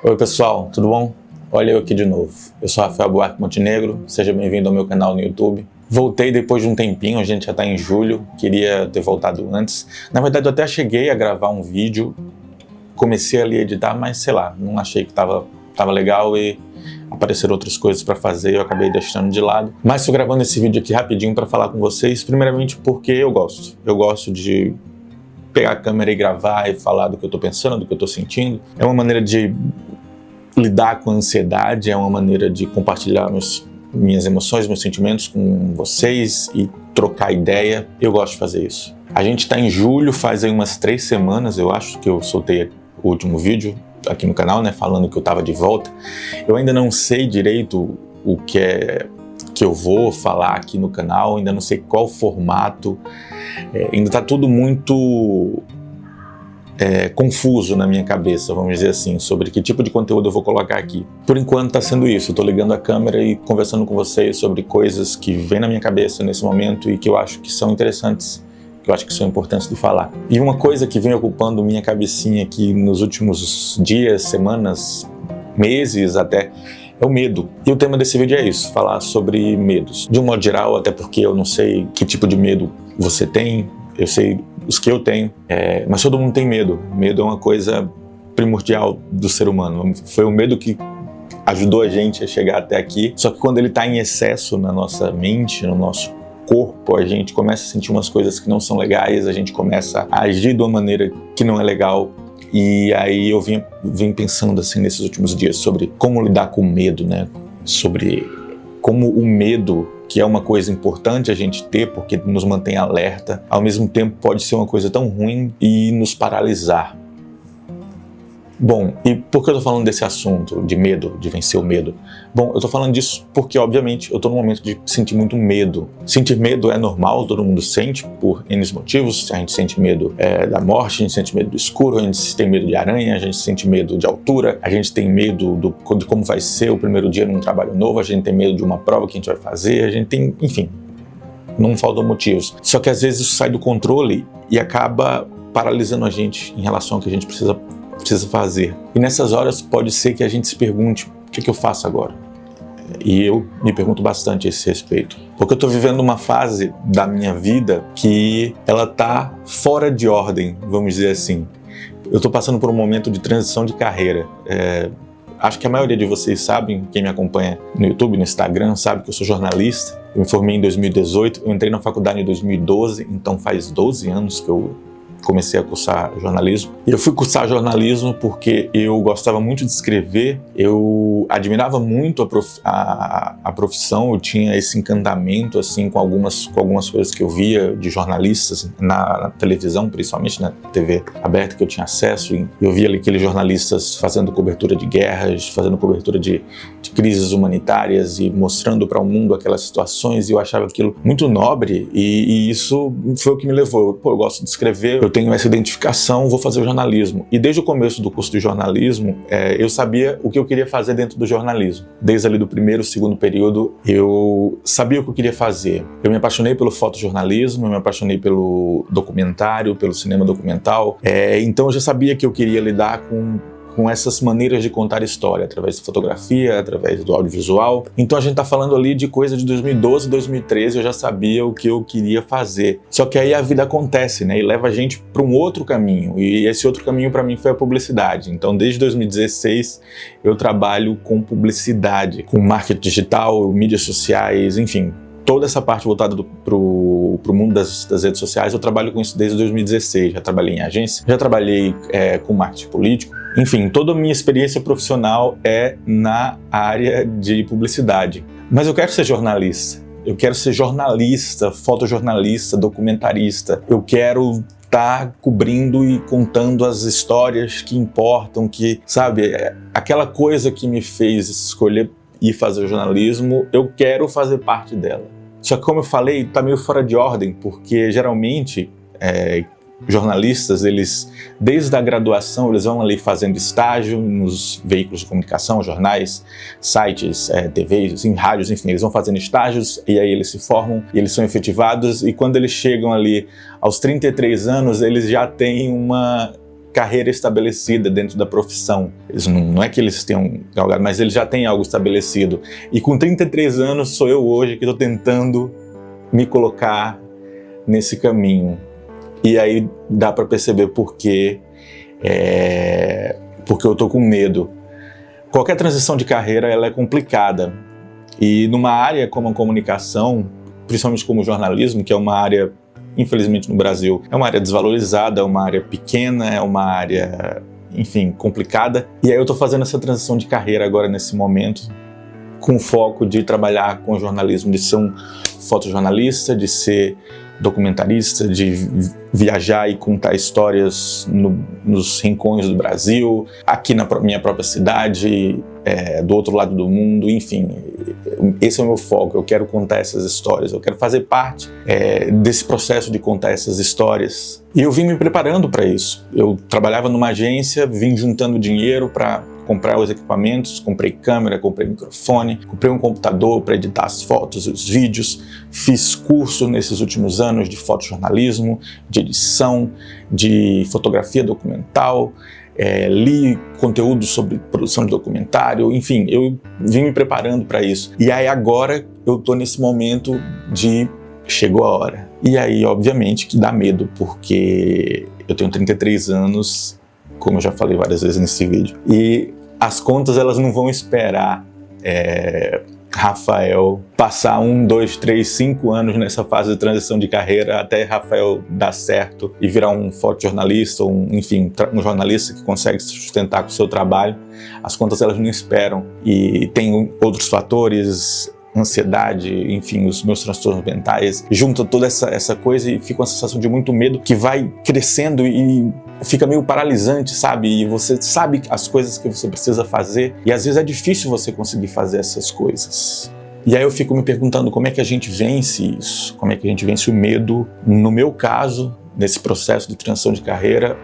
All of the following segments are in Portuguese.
Oi pessoal, tudo bom? Olha eu aqui de novo. Eu sou Rafael Buarque Montenegro, seja bem-vindo ao meu canal no YouTube. Voltei depois de um tempinho, a gente já está em julho, queria ter voltado antes. Na verdade eu até cheguei a gravar um vídeo, comecei ali a editar, mas sei lá, não achei que tava legal e apareceram outras coisas para fazer, eu acabei deixando de lado. Mas estou gravando esse vídeo aqui rapidinho para falar com vocês, primeiramente porque eu gosto de pegar a câmera e gravar e falar do que eu tô pensando, do que eu tô sentindo. É uma maneira de lidar com a ansiedade, é uma maneira de compartilhar minhas emoções, meus sentimentos com vocês e trocar ideia. Eu gosto de fazer isso. A gente tá em julho, faz aí umas 3 semanas, eu acho, que eu soltei o último vídeo aqui no canal, né, falando que eu tava de volta. Eu ainda não sei direito o que eu vou falar aqui no canal, ainda não sei qual formato. Ainda está tudo muito confuso na minha cabeça, vamos dizer assim, sobre que tipo de conteúdo eu vou colocar aqui. Por enquanto está sendo isso, eu estou ligando a câmera e conversando com vocês sobre coisas que vêm na minha cabeça nesse momento e que eu acho que são interessantes, que eu acho que são importantes de falar. E uma coisa que vem ocupando minha cabecinha aqui nos últimos dias, semanas, meses até, é o medo. E o tema desse vídeo é isso, falar sobre medos. De um modo geral, até porque eu não sei que tipo de medo você tem, eu sei os que eu tenho, mas todo mundo tem medo. Medo é uma coisa primordial do ser humano. Foi o medo que ajudou a gente a chegar até aqui, só que quando ele está em excesso na nossa mente, no nosso corpo, a gente começa a sentir umas coisas que não são legais, a gente começa a agir de uma maneira que não é legal. E aí eu vim pensando assim nesses últimos dias sobre como lidar com o medo, né? Sobre como o medo, que é uma coisa importante a gente ter porque nos mantém alerta, ao mesmo tempo pode ser uma coisa tão ruim e nos paralisar. Bom, e por que eu tô falando desse assunto de medo, de vencer o medo? Bom, eu tô falando disso porque, obviamente, eu tô num momento de sentir muito medo. Sentir medo é normal, todo mundo sente, por N motivos. A gente sente medo da morte, a gente sente medo do escuro, a gente tem medo de aranha, a gente sente medo de altura, a gente tem medo de como vai ser o primeiro dia num trabalho novo, a gente tem medo de uma prova que a gente vai fazer, a gente tem, enfim, não faltam motivos. Só que às vezes isso sai do controle e acaba paralisando a gente em relação ao que a gente precisa fazer. E nessas horas pode ser que a gente se pergunte, o que eu faço agora? E eu me pergunto bastante a esse respeito. Porque eu estou vivendo uma fase da minha vida que ela está fora de ordem, vamos dizer assim. Eu estou passando por um momento de transição de carreira. Acho que a maioria de vocês sabem, quem me acompanha no YouTube, no Instagram, sabe que eu sou jornalista. Eu me formei em 2018, eu entrei na faculdade em 2012, então faz 12 anos que eu comecei a cursar jornalismo. E eu fui cursar jornalismo porque eu gostava muito de escrever, eu admirava muito a profissão, eu tinha esse encantamento assim, com algumas coisas que eu via de jornalistas na televisão, principalmente na TV aberta que eu tinha acesso, e eu via ali aqueles jornalistas fazendo cobertura de guerras, fazendo cobertura de crises humanitárias e mostrando para o mundo aquelas situações, e eu achava aquilo muito nobre, e isso foi o que me levou. Eu gosto de escrever, eu tenho essa identificação, vou fazer o jornalismo. E desde o começo do curso de jornalismo, eu sabia o que eu queria fazer dentro do jornalismo. Desde ali do primeiro, segundo período, eu sabia o que eu queria fazer. Eu me apaixonei pelo fotojornalismo, eu me apaixonei pelo documentário, pelo cinema documental. Então eu já sabia que eu queria lidar com essas maneiras de contar história, através da fotografia, através do audiovisual. Então a gente tá falando ali de coisa de 2012, 2013, eu já sabia o que eu queria fazer. Só que aí a vida acontece, né, e leva a gente para um outro caminho, e esse outro caminho para mim foi a publicidade. Então desde 2016 eu trabalho com publicidade, com marketing digital, mídias sociais, enfim, toda essa parte voltada pro mundo das redes sociais, eu trabalho com isso desde 2016. Já trabalhei em agência, já trabalhei com marketing político. Enfim, toda a minha experiência profissional é na área de publicidade. Mas eu quero ser jornalista. Eu quero ser jornalista, fotojornalista, documentarista. Eu quero estar cobrindo e contando as histórias que importam, que, sabe, aquela coisa que me fez escolher ir fazer jornalismo, eu quero fazer parte dela. Só que, como eu falei, tá meio fora de ordem, porque geralmente jornalistas, eles, desde a graduação, eles vão ali fazendo estágio nos veículos de comunicação, jornais, sites, TVs, assim, rádios, enfim, eles vão fazendo estágios e aí eles se formam e eles são efetivados, e quando eles chegam ali aos 33 anos, eles já têm uma carreira estabelecida dentro da profissão. Não é que eles tenham galgado, mas eles já têm algo estabelecido. E com 33 anos sou eu hoje que estou tentando me colocar nesse caminho. E aí dá para perceber porque eu estou com medo. Qualquer transição de carreira ela é complicada. E numa área como a comunicação, principalmente como o jornalismo, que é uma área, infelizmente no Brasil, é uma área desvalorizada, é uma área pequena, é uma área, enfim, complicada. E aí eu estou fazendo essa transição de carreira agora nesse momento, com foco de trabalhar com jornalismo, de ser um fotojornalista, de ser documentarista, de viajar e contar histórias nos rincões do Brasil, aqui na minha própria cidade, do outro lado do mundo, enfim. Esse é o meu foco, eu quero contar essas histórias, eu quero fazer parte desse processo de contar essas histórias. E eu vim me preparando para isso. Eu trabalhava numa agência, vim juntando dinheiro para comprar os equipamentos, comprei câmera, comprei microfone, comprei um computador para editar as fotos, os vídeos, fiz curso nesses últimos anos de fotojornalismo, de edição, de fotografia documental, li conteúdo sobre produção de documentário, enfim, eu vim me preparando para isso. E aí agora eu estou nesse momento de chegou a hora. E aí, obviamente, que dá medo, porque eu tenho 33 anos, como eu já falei várias vezes nesse vídeo, e as contas elas não vão esperar Rafael passar 1, 2, 3, 5 anos nessa fase de transição de carreira até Rafael dar certo e virar um fotojornalista, enfim, um jornalista que consegue se sustentar com o seu trabalho. As contas elas não esperam e tem outros fatores, ansiedade, enfim, os meus transtornos mentais, junta toda essa coisa e fica uma sensação de muito medo que vai crescendo e fica meio paralisante, sabe? E você sabe as coisas que você precisa fazer e às vezes é difícil você conseguir fazer essas coisas. E aí eu fico me perguntando como é que a gente vence isso, como é que a gente vence o medo, no meu caso, nesse processo de transição de carreira,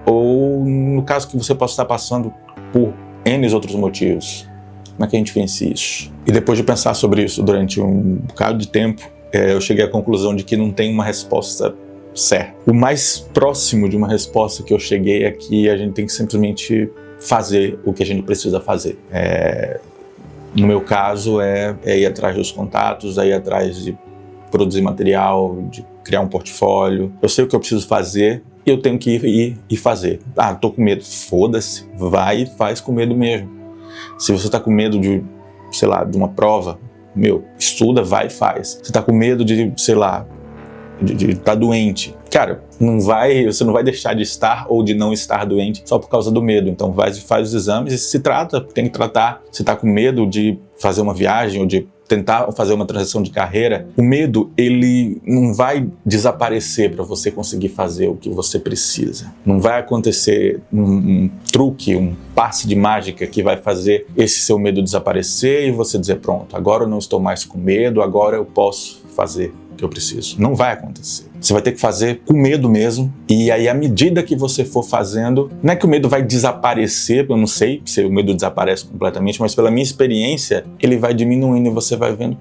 ou no caso que você possa estar passando por N outros motivos. Como é que a gente vence isso? E depois de pensar sobre isso durante um bocado de tempo, eu cheguei à conclusão de que não tem uma resposta certa. O mais próximo de uma resposta que eu cheguei é que a gente tem que simplesmente fazer o que a gente precisa fazer. No meu caso, é ir atrás dos contatos, é ir atrás de produzir material, de criar um portfólio. Eu sei o que eu preciso fazer e eu tenho que ir e fazer. Tô com medo. Foda-se, vai e faz com medo mesmo. Se você tá com medo de, sei lá, de uma prova, estuda, vai e faz. Você tá com medo de, sei lá, de estar doente. Cara, você não vai deixar de estar ou de não estar doente só por causa do medo. Então vai e faz os exames e se trata, tem que tratar. Se tá com medo de fazer uma viagem ou de tentar fazer uma transição de carreira, o medo, ele não vai desaparecer para você conseguir fazer o que você precisa. Não vai acontecer um truque, um passe de mágica que vai fazer esse seu medo desaparecer e você dizer, pronto, agora eu não estou mais com medo, agora eu posso fazer o que eu preciso. Não vai acontecer. Você vai ter que fazer com medo mesmo, e aí à medida que você for fazendo, não é que o medo vai desaparecer, eu não sei se o medo desaparece completamente, mas pela minha experiência, ele vai diminuindo e você vai vendo,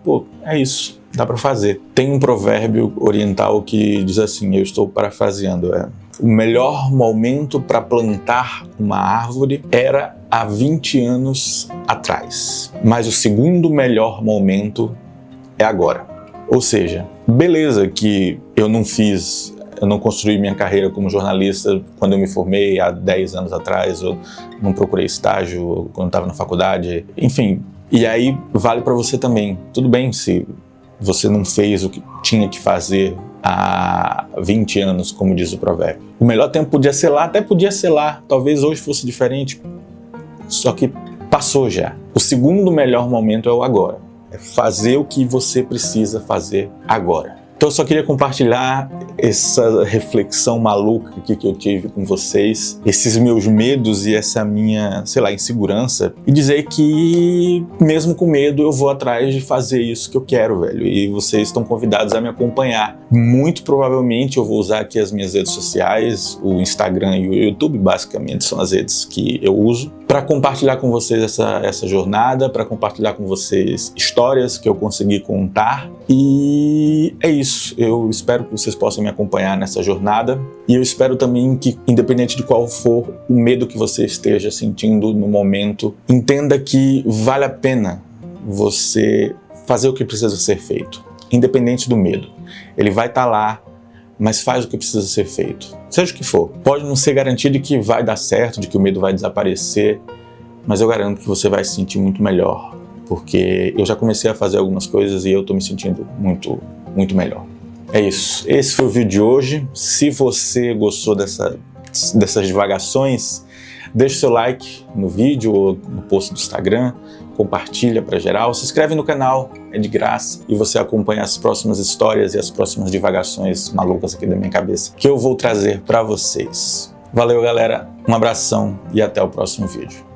é isso, dá para fazer. Tem um provérbio oriental que diz assim, eu estou parafraseando, o melhor momento para plantar uma árvore era há 20 anos atrás, mas o segundo melhor momento é agora. Ou seja, beleza que eu não construí minha carreira como jornalista quando eu me formei há 10 anos atrás, eu não procurei estágio quando estava na faculdade, enfim. E aí vale para você também. Tudo bem se você não fez o que tinha que fazer há 20 anos, como diz o provérbio. O melhor tempo podia ser lá, até podia ser lá, talvez hoje fosse diferente, só que passou já. O segundo melhor momento é o agora. É fazer o que você precisa fazer agora. Então eu só queria compartilhar essa reflexão maluca aqui que eu tive com vocês, esses meus medos e essa minha, sei lá, insegurança, e dizer que mesmo com medo eu vou atrás de fazer isso que eu quero, velho, e vocês estão convidados a me acompanhar. Muito provavelmente eu vou usar aqui as minhas redes sociais, o Instagram e o YouTube, basicamente são as redes que eu uso, para compartilhar com vocês essa jornada, para compartilhar com vocês histórias que eu consegui contar, e é isso. isso, eu espero que vocês possam me acompanhar nessa jornada e eu espero também que, independente de qual for o medo que você esteja sentindo no momento, entenda que vale a pena você fazer o que precisa ser feito, independente do medo. Ele vai estar lá, mas faz o que precisa ser feito, seja o que for. Pode não ser garantido de que vai dar certo, de que o medo vai desaparecer, mas eu garanto que você vai se sentir muito melhor, porque eu já comecei a fazer algumas coisas e eu estou me sentindo muito melhor. É isso. Esse foi o vídeo de hoje. Se você gostou dessas divagações, deixe seu like no vídeo ou no post do Instagram, compartilha para geral, se inscreve no canal, é de graça, e você acompanha as próximas histórias e as próximas divagações malucas aqui da minha cabeça que eu vou trazer para vocês. Valeu, galera, um abração e até o próximo vídeo.